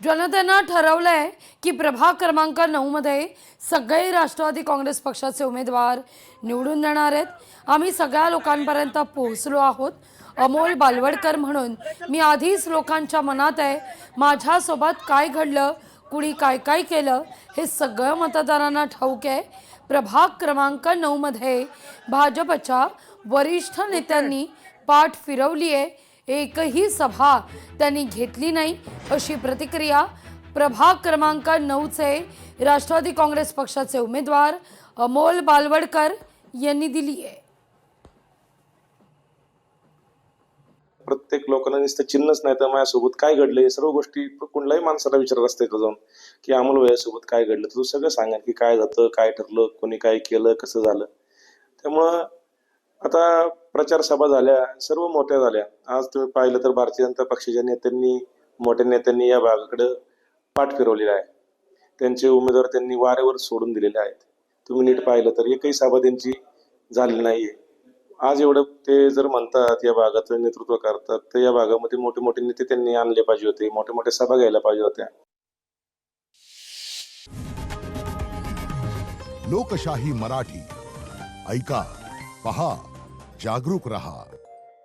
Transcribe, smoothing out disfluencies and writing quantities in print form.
जनतेनं ठरवलंय की प्रभाग क्रमांक 9 मध्ये सगळे राष्ट्रवादी काँग्रेस पक्षाचे उमेदवार निवडून देणार आहेत। आम्ही सगळ्या लोकांपर्यंत पोहोचलो आहोत। अमोल बालवडकर म्हणून मी आधीच लोकांच्या मनात आहे। माझ्यासोबत काय घडलं, कुणी काय काय केलं हे सगळं मतदारांना ठाऊक आहे। प्रभाग क्रमांक 9 मध्ये भाजपच्या वरिष्ठ नेत्यांनी पाठ फिरवली आहे। एकही सभा त्यांनी घेतली नाही अशी प्रतिक्रिया प्रभाग क्रमांक 9 चे राष्ट्रवादी काँग्रेस पक्षाचे उमेदवार अमोल बालवडकर यांनी दिली आहे। प्रत्येक लोकांना नुसतं चिन्हच नाही तर माझ्यासोबत काय घडलं हे सर्व गोष्टी कुठल्याही माणसाला विचारत असते जाऊन की अमोल भैयासोबत काय घडलं तर तू सगळं सांगा की काय झालं, काय ठरलं, कोणी काय केलं, कसं झालं। त्यामुळं आता प्रचार सभा झाल्या, सर्व मोठ्या झाल्या। आज तुम्ही पाहिलं तर भारतीय जनता पक्षाच्या नेत्यांनी, मोठ्या नेत्यांनी या भागाकडे पाठ फिरवलेला आहे। त्यांचे उमेदवार त्यांनी वाऱ्यावर सोडून दिलेले आहेत। तुम्ही नीट पाहिलं तर एकही सभा त्यांची झाली नाहीये। आज एवढं ते जर म्हणतात या भागाचं नेतृत्व करतात तर या भागामध्ये मोठे मोठे नेते त्यांनी आणले पाहिजे होते, मोठे मोठे सभा घ्यायला पाहिजे होत्या। लोकशाही मराठी ऐका, पहा, जागरूक रहा।